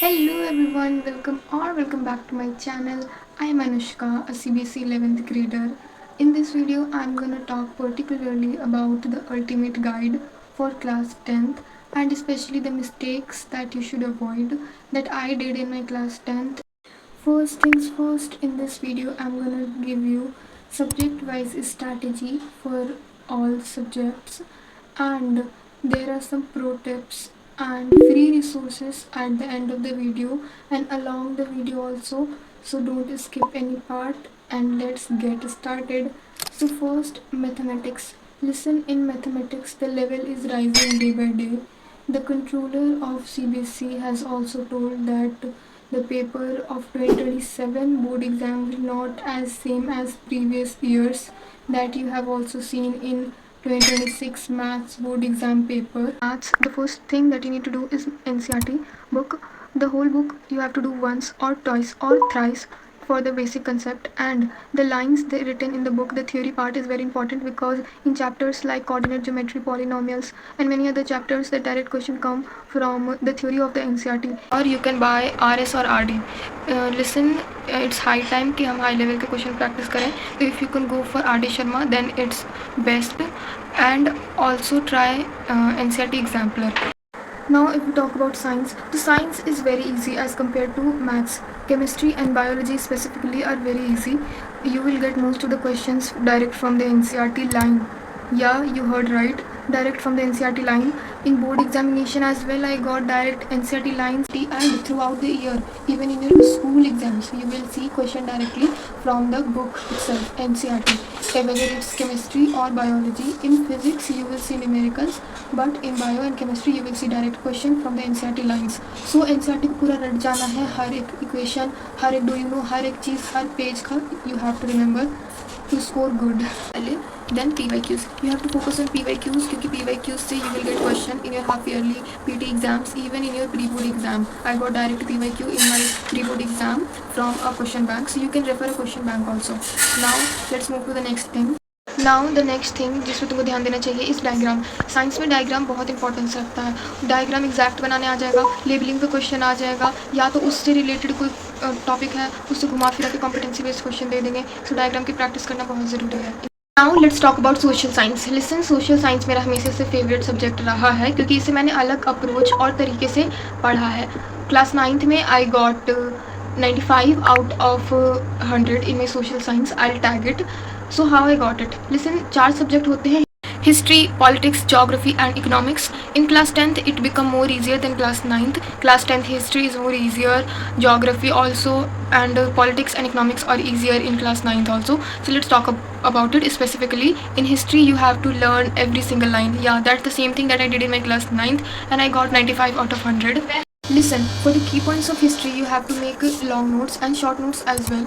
Hello everyone, welcome back to my channel. I am Anushka, a CBSE 11th grader. In this video, I am gonna talk particularly about the ultimate guide for class 10th and especially the mistakes that you should avoid that I did in my class 10th. First things first, in this video, I'm gonna give you subject-wise strategy for all subjects, and there are some pro tips and free resources at the end of the video and along the video also. So don't skip any part and let's get started. So first, mathematics. Listen, in mathematics, the level is rising day by day. The controller of CBSE has also told that the paper of 2027 board exam will not as same as previous years that you have also seen in 2026 maths board exam paper. Maths, the first thing that you need to do is NCERT book. The whole book you have to do once or twice or thrice for the basic concept, and the lines they written in the book, the theory part is very important because in chapters like coordinate geometry, polynomials and many other chapters the direct question come from the theory of the NCERT. Or you can buy RS or RD. Listen, it's high time कि हम high level के question practice करें. So if you can go for RD Sharma then it's best, and also try NCERT exemplar. Now if we talk about science, the science is very easy as compared to maths. Chemistry and biology specifically are very easy. You will get most of the questions direct from the NCERT line. Yeah, you heard right. Direct from the NCERT line. In board examination as well, I got direct NCERT lines, and throughout the year, even in your school exams, you will see question directly from the book itself, NCERT. Whether it's chemistry or biology. In physics, you will see numericals, but in bio and chemistry, you will see direct question from the NCERT lines. So NCERT को पूरा रट जाना है, हर एक equation, हर एक do you know, हर एक चीज़, हर page का you have to remember to score good. Then PYQs. You have to focus on PYQs क्योंकि PYQs से you will get question in your half yearly PT exams, even in your pre-board exam. I got direct PYQ in my pre-board exam from a question bank, so you can refer a question bank also. Now let's move to the next thing. Now the next thing जिसमें तुमको ध्यान देना चाहिए इस diagram. Science में diagram बहुत importance रखता है. डायग्राम एग्जैक्ट बनाने आ जाएगा, लेबलिंग पे क्वेश्चन आ जाएगा, या तो उससे रिलेटेड कोई टॉपिक है उससे घुमा फिरा के कॉम्पिटेंसी बेस्ड क्वेश्चन दे देंगे. सो डायग्राम की प्रैक्टिस करना बहुत ज़रूरी है. Now let's talk about social science. Listen, social science मेरा हमेशा से फेवरेट सब्जेक्ट रहा है क्योंकि इसे मैंने अलग अप्रोच और तरीके से पढ़ा है. क्लास 9th में I got 95 out of 100 in my social science. I'll tag it. So how I got it? Listen, 4 subject होते हैं: history, politics, geography and economics. In class 10th it become more easier than class 9th. Class 10th history is more easier, geography also, and politics and economics are easier in class 9th also. So let's talk about it specifically. In history you have to learn every single line. Yeah, that's the same thing that I did in my class 9th, and I got 95 out of 100. Listen, for the key points of history you have to make long notes and short notes as well.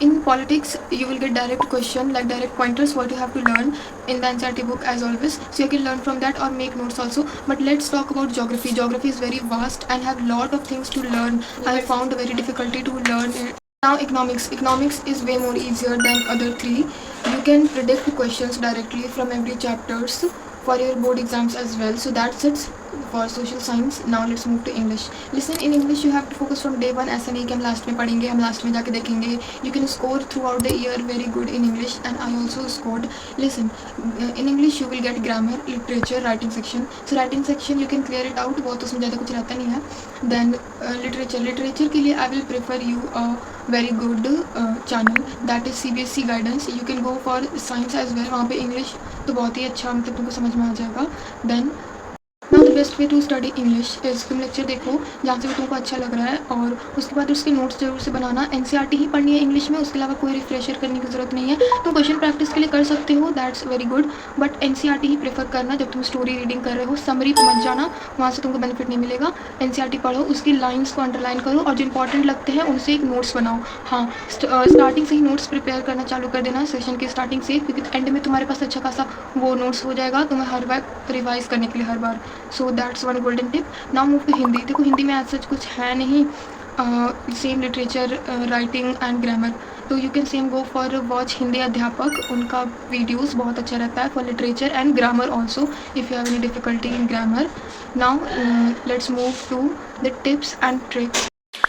In politics you will get direct question like direct pointers what you have to learn in the NCERT book as always, so you can learn from that or make notes also. But let's talk about geography. Geography is very vast and have lot of things to learn. I found very difficulty to learn it. Now economics. Economics is way more easier than other three. You can predict questions directly from every chapters for your board exams as well. So that's it for social science. Now let's move to English. Listen, in English you have to focus from day one. ऐसा नहीं कि हम last में पढ़ेंगे, हम last में जाके देखेंगे. You can score throughout the year very good in English, and I also scored. Listen, in English you will get grammar, literature, writing section. So writing section you can clear it out, वो तो उसमें ज़्यादा कुछ रहता नहीं है. Then literature के लिए I will prefer you a very good channel that is CBSE guidance. You can go for science as well. वहाँ पे English तो बहुत ही अच्छा मतलब तुमको समझ में आ जाएगा. Then now the best way to study English is, तुम लेक्चर देखो जहाँ से भी तुमको अच्छा लग रहा है, और उसके बाद उसके नोट्स जरूर से बनाना. NCERT ही पढ़नी है इंग्लिश में, उसके अलावा कोई रिफ्रेशर करने की ज़रूरत नहीं है. तुम क्वेश्चन प्रैक्टिस के लिए कर सकते हो, that's very good, but NCERT he prefer करना जब तुम स्टोरी रीडिंग कर रहे हो. समरी पर मत जाना, वहाँ से तुमको बेनिफिट नहीं मिलेगा. NCERT पढ़ो, उसकी लाइन्स को अंडरलाइन करो और जो इंपॉर्टेंट लगते हैं उनसे एक नोट्स बनाओ. हाँ, स्टार्टिंग से ही नोट्स प्रिपेयर करना चालू कर देना सेशन के स्टार्टिंग से, क्योंकि एंड में तुम्हारे पास अच्छा खासा वो नोट्स हो जाएगा तुम्हें हर बार रिवाइज करने के लिए हर बार. So that's one golden tip. Now move to Hindi. देखो हिंदी में आज सच कुछ है नहीं, same literature, writing and grammar. तो you can same go for watch Hindi Adhyapak, उनका वीडियोस बहुत अच्छा रहता है for literature and grammar also if you have any difficulty in grammar. Now let's move to the tips and tricks.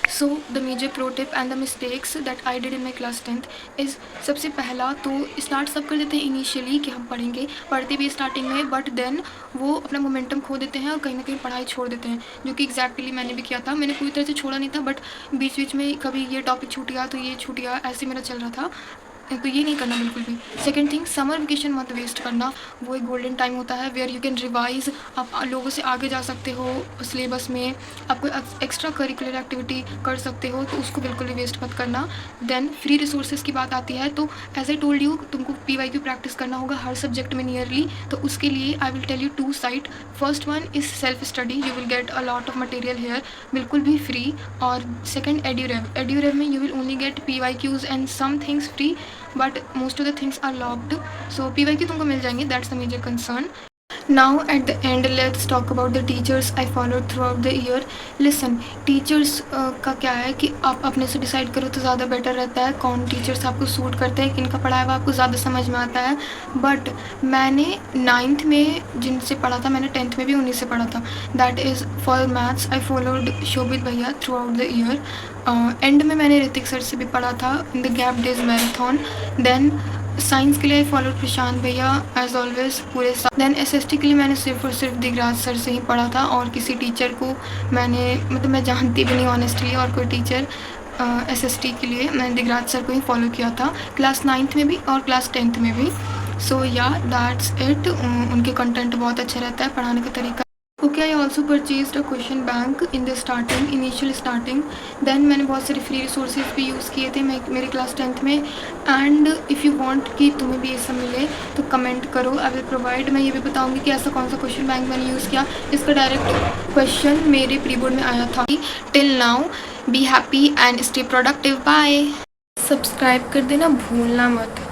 So the major pro tip and the mistakes that I did in my class 10th is, सबसे पहला तो start सब कर देते हैं initially कि हम पढ़ेंगे, पढ़ते भी स्टार्टिंग में, बट देन वो अपना मोमेंटम खो देते हैं और कहीं ना कहीं पढ़ाई छोड़ देते हैं, जो कि एग्जैक्टली मैंने भी किया था। मैंने पूरी तरह से छोड़ा नहीं था, बट बीच बीच में कभी ये टॉपिक छूट गया तो ये छूट गया, ऐसे मेरा चल रहा था। तो ये नहीं करना बिल्कुल भी। सेकेंड थिंग, समर वेकेशन मत वेस्ट करना, वो एक गोल्डन टाइम होता है वेयर यू कैन रिवाइज, आप लोगों से आगे जा सकते हो सिलेबस में, आप कोई एक्स्ट्रा करिकुलर एक्टिविटी कर सकते हो, तो उसको बिल्कुल भी वेस्ट मत करना। देन फ्री रिसोर्सेज की बात आती है, तो एज आई टोल्ड यू तुमको PYQ प्रैक्टिस करना होगा हर सब्जेक्ट में नियरली, तो उसके लिए I will tell you 2 site. First one is self study, you will get a lot of material here बिल्कुल भी फ्री। और सेकेंड एड्यूरेव में you will only get PYQs and some things free, but most of the things are locked, so PYQ तुमको मिल जाएंगे, that's the major concern. Now at the end let's talk about the teachers I followed throughout the year. Listen, teachers का क्या है कि आप अपने से decide करो तो ज़्यादा बेटर रहता है, कौन टीचर्स आपको सूट करते हैं, किनका पढ़ाया हुआ आपको ज़्यादा समझ में आता है। बट मैंने 9th में जिनसे पढ़ा था, मैंने 10th में भी उन्हीं से पढ़ा था। That is for maths I followed Shobhit भैया throughout the year. End में मैंने ऋतिक सर से भी पढ़ा था in the gap days marathon. Then science के लिए आई फॉलोड प्रशांत भैया एज ऑलवेज पूरे साथ। देन SST के लिए मैंने सिर्फ और सिर्फ दिगराज सर से ही पढ़ा था, और किसी टीचर को मैंने, मतलब मैं जानती भी नहीं ऑनेस्टली, और कोई टीचर SST के लिए मैंने दिगराज सर को ही फॉलो किया था, क्लास 9th में भी और क्लास 10th में भी। सो या दैट्स इट। उनके कंटेंट बहुत अच्छा रहता है, पढ़ाने का तरीका। Okay, I also purchase a question bank in the starting, initial starting. Then मैंने बहुत सारे फ्री रिसोर्सेज भी यूज़ किए थे मेरे क्लास 10th में। एंड इफ़ यू वांट कि तुम्हें भी ये सब मिले तो कमेंट करो, आई विल प्रोवाइड। मैं ये भी बताऊंगी कि ऐसा कौन सा क्वेश्चन बैंक मैंने यूज़ किया, इसका डायरेक्ट क्वेश्चन मेरे प्री बोर्ड में आया था। Till now be happy and stay productive, bye. Subscribe कर देना भूलना मत।